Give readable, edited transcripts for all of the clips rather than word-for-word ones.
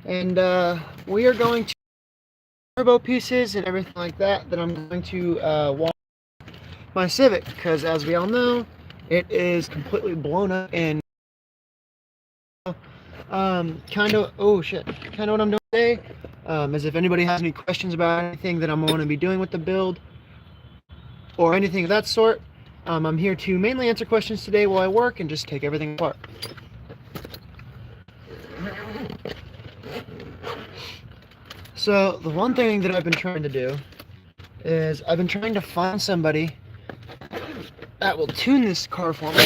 and we are going to turbo pieces and everything like that I'm going to wash my Civic, because as we all know, it is completely blown up. And kind of, oh shit, kind of what I'm doing today is, if anybody has any questions about anything that I'm going to be doing with the build or anything of that sort, I'm here to mainly answer questions today while I work and just take everything apart. So the one thing that I've been trying to do is I've been trying to find somebody that will tune this car for me,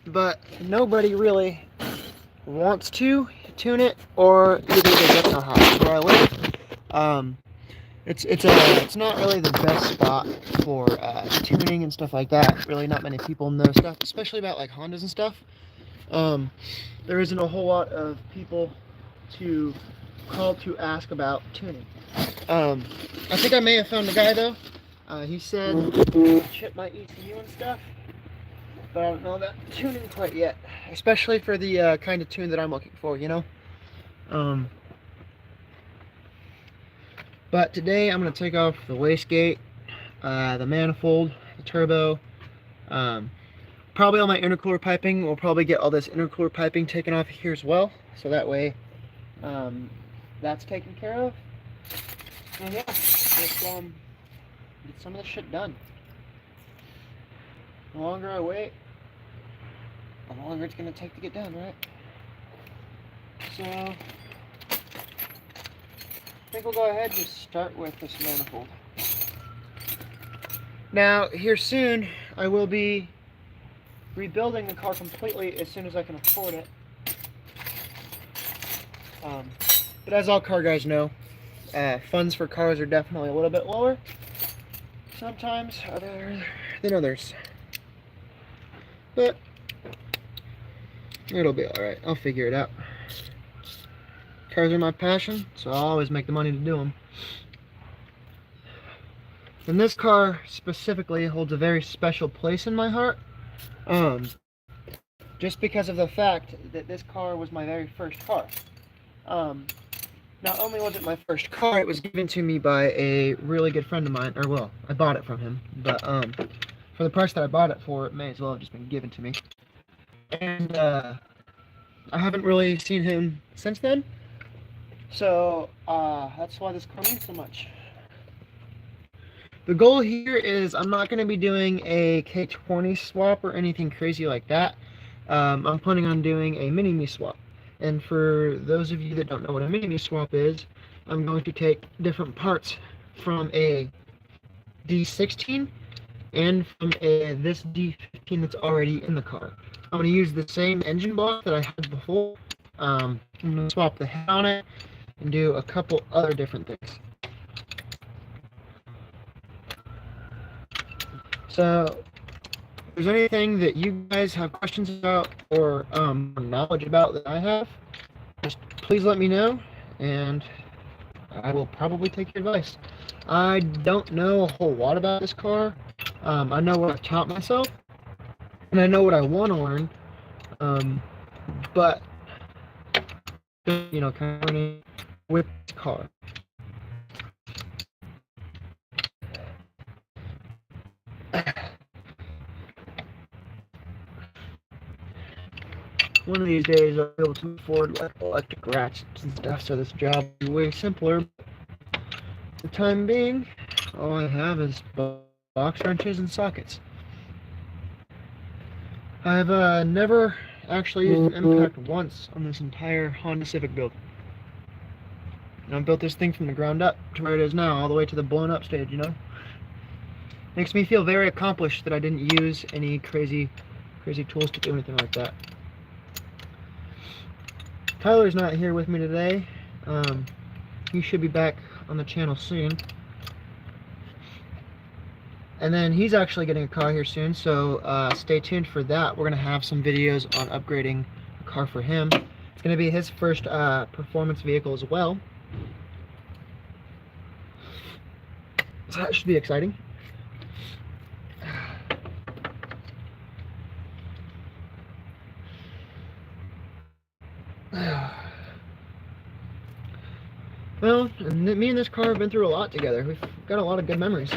but nobody really wants to tune it, or either they don't know how. Where I live, it's not really the best spot for tuning and stuff like that. Really, not many people know stuff, especially about like Hondas and stuff. There isn't a whole lot of people to call to ask about tuning. I think I may have found a guy though. He said chip my ECU and stuff, but I don't know about tuning quite yet, especially for the kind of tune that I'm looking for, you know. But today I'm going to take off the wastegate, the manifold, the turbo, probably all my intercooler piping. We'll probably get all this intercooler piping taken off here as well, so that way that's taken care of. And yeah, just get some of this shit done. The longer I wait, the longer it's going to take to get done, right? So I think we'll go ahead and start with this manifold. Now, here soon, I will be rebuilding the car completely as soon as I can afford it. But as all car guys know, funds for cars are definitely a little bit lower sometimes than others. But it'll be alright. I'll figure it out. Cars are my passion, so I'll always make the money to do them. And this car specifically holds a very special place in my heart. Just because of the fact that this car was my very first car. Not only was it my first car, it was given to me by a really good friend of mine, or well, I bought it from him, but for the price that I bought it for, it may as well have just been given to me. And I haven't really seen him since then, so that's why this car means so much. The goal here is I'm not going to be doing a K20 swap or anything crazy like that. I'm planning on doing a mini-me swap. And for those of you that don't know what a mini-me swap is, I'm going to take different parts from a D16 and from this D15 that's already in the car. I'm going to use the same engine block that I had before. I'm going to swap the head on it and do a couple other different things. So, if there's anything that you guys have questions about or knowledge about that I have, just please let me know, and I will probably take your advice. I don't know a whole lot about this car. I know what I've taught myself, and I know what I want to learn, but, you know, kind of learning with this car. One of these days I'll be able to afford like electric ratchets and stuff, so this job will be way simpler. For the time being, all I have is box wrenches and sockets. I've never actually used an impact once on this entire Honda Civic build. And I've built this thing from the ground up to where it is now, all the way to the blown up stage, you know? Makes me feel very accomplished that I didn't use any crazy tools to do anything like that. Tyler's not here with me today. He should be back on the channel soon. And then he's actually getting a car here soon, so stay tuned for that. We're going to have some videos on upgrading a car for him. It's going to be his first performance vehicle as well. So that should be exciting. Well, and me and this car have been through a lot together. We've got a lot of good memories.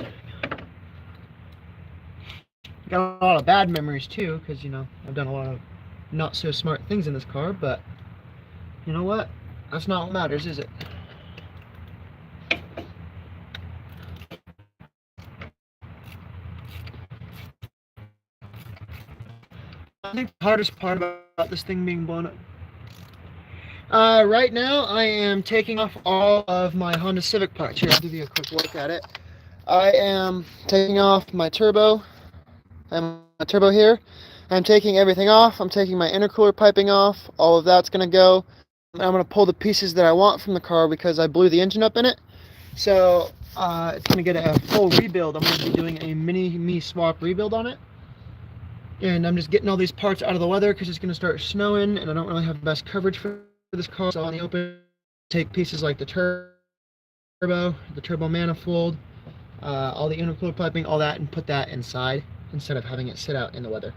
Got a lot of bad memories too, because, you know, I've done a lot of not so smart things in this car, but you know what? That's not what matters, is it? I think the hardest part about this thing being blown up. Right now, I am taking off all of my Honda Civic parts. Here, I'll give you a quick look at it. I am taking off my turbo. I have my turbo here. I'm taking everything off. I'm taking my intercooler piping off. All of that's going to go. I'm going to pull the pieces that I want from the car because I blew the engine up in it. So it's going to get a full rebuild. I'm going to be doing a mini-me swap rebuild on it. And I'm just getting all these parts out of the weather because it's going to start snowing and I don't really have the best coverage for this car. So on the open, take pieces like the turbo manifold, all the intercooler piping, all that, and put that inside instead of having it sit out in the weather.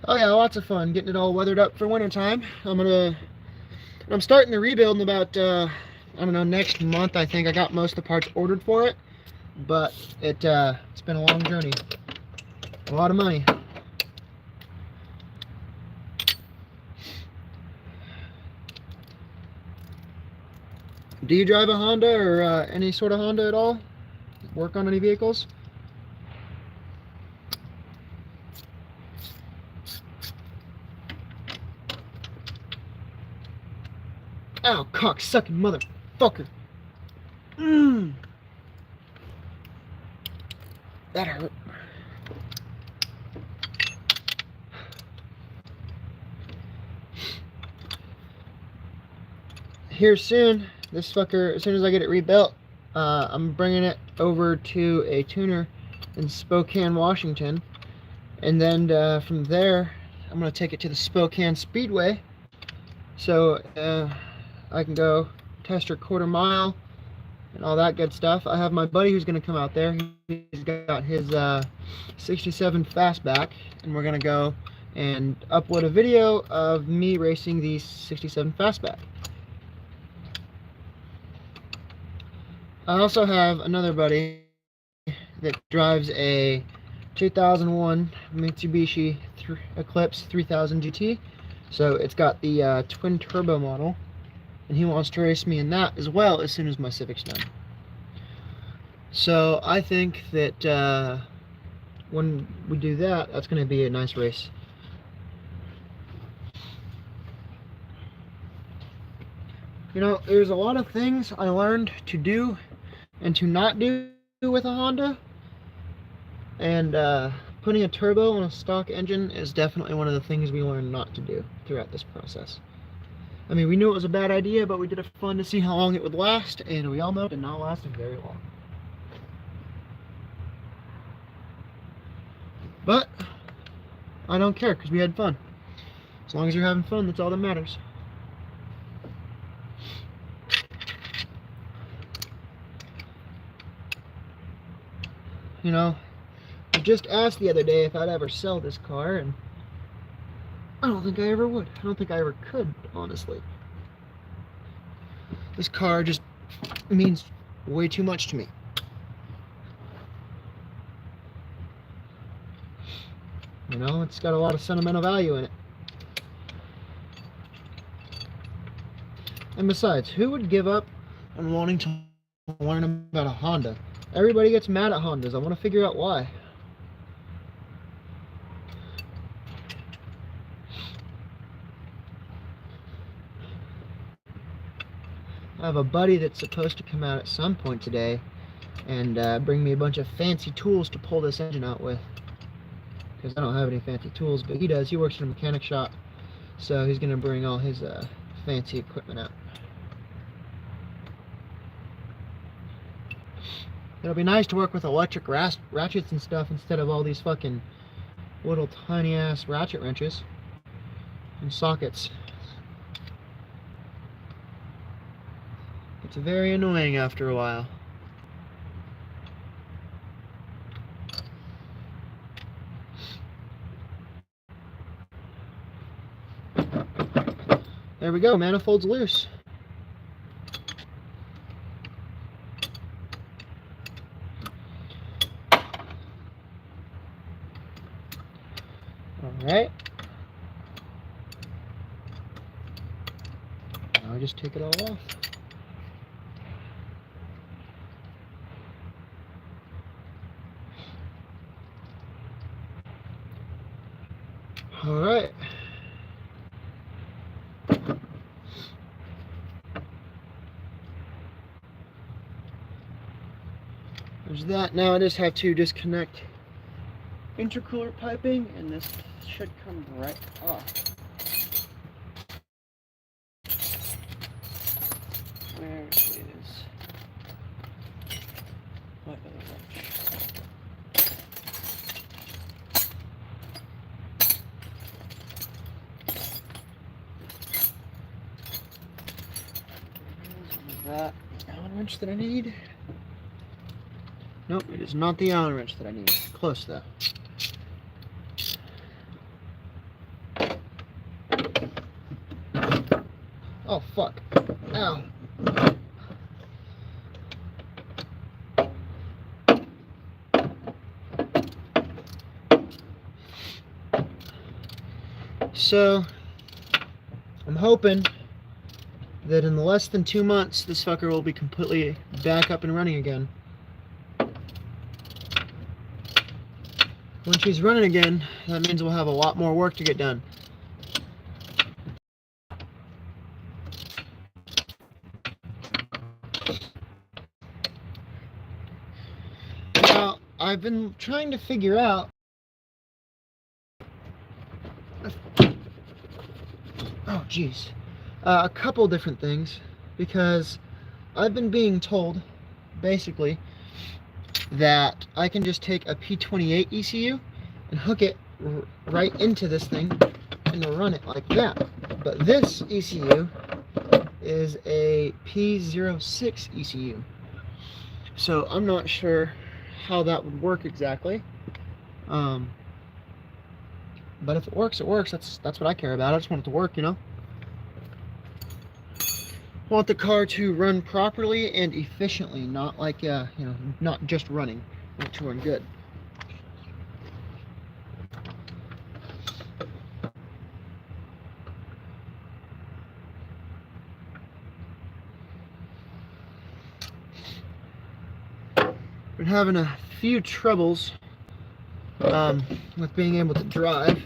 Oh yeah, lots of fun getting it all weathered up for wintertime. I'm starting the rebuild in about, I don't know, next month. I think I got most of the parts ordered for it, but it's been a long journey, a lot of money. Do you drive a Honda or any sort of Honda at all? Work on any vehicles? Ow, cock-sucking motherfucker. That hurt. Here soon, this fucker, as soon as I get it rebuilt, I'm bringing it over to a tuner in Spokane, Washington. And then from there, I'm going to take it to the Spokane Speedway. So I can go test her quarter mile and all that good stuff. I have my buddy who's going to come out there. He's got his 67 Fastback, and we're going to go and upload a video of me racing the 67 Fastback. I also have another buddy that drives a 2001 Mitsubishi Eclipse 3000 GT. So it's got the twin turbo model, and he wants to race me in that as well as soon as my Civic's done. So I think that when we do that, that's going to be a nice race. You know, there's a lot of things I learned to do and to not do with a Honda, and putting a turbo on a stock engine is definitely one of the things we learned not to do throughout this process. I mean, we knew it was a bad idea, but we did it for fun to see how long it would last, and we all know it did not last very long. But I don't care because we had fun. As long as you're having fun, that's all that matters. You know, I just asked the other day if I'd ever sell this car, and I don't think I ever would. I don't think I ever could, honestly. This car just means way too much to me. You know, it's got a lot of sentimental value in it. And besides, who would give up on wanting to learn about a Honda? Everybody gets mad at Hondas. I want to figure out why. I have a buddy that's supposed to come out at some point today and bring me a bunch of fancy tools to pull this engine out with. Because I don't have any fancy tools, but he does. He works in a mechanic shop, so he's going to bring all his fancy equipment out. It'll be nice to work with electric ratchets and stuff instead of all these fucking little tiny ass ratchet wrenches and sockets. It's very annoying after a while. There we go, manifold's loose. Alright. Now I just take it all off. Alright. There's that. Now I just have to disconnect intercooler piping, and this should come right off. Where is my other wrench? That Allen wrench that I need? Nope, it is not the Allen wrench that I need. Close though. Oh fuck. Ow. So I'm hoping that in less than 2 months this fucker will be completely back up and running again. When she's running again, that means we'll have a lot more work to get done. Now, I've been trying to figure out a couple different things, because I've been being told basically that I can just take a P28 ECU and hook it right into this thing and run it like that. But this ECU is a P06 ECU. So I'm not sure how that would work exactly. But if it works, it works. That's what I care about. I just want it to work, you know? I want the car to run properly and efficiently, not like, you know, not just running. I want it to run good. Been having a few troubles with being able to drive.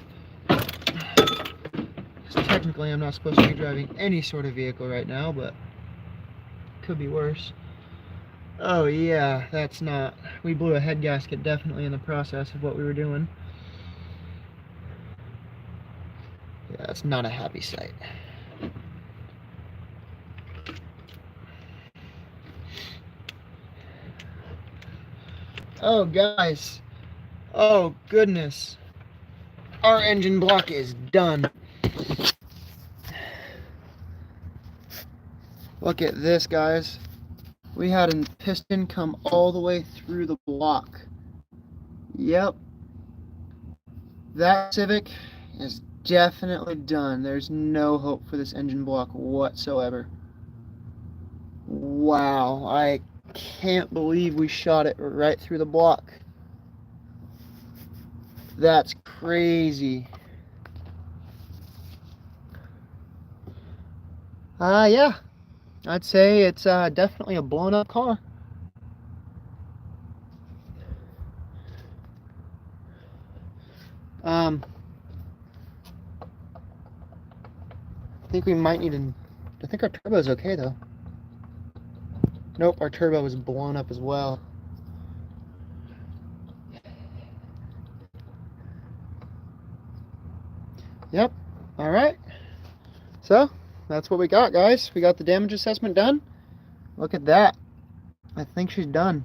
Technically, I'm not supposed to be driving any sort of vehicle right now, but it could be worse. Oh yeah, that's not... We blew a head gasket definitely in the process of what we were doing. Yeah, that's not a happy sight. Oh guys, oh goodness, our engine block is done. Look at this, guys. We had a piston come all the way through the block. Yep. That Civic is definitely done. There's no hope for this engine block whatsoever. Wow, I can't believe we shot it right through the block. That's crazy. Yeah. I'd say it's definitely a blown up car. I think we might need I think our turbo's okay though. Nope, our turbo was blown up as well. Yep. Alright. So, that's what we got, guys. We got the damage assessment done. Look at that. I think she's done.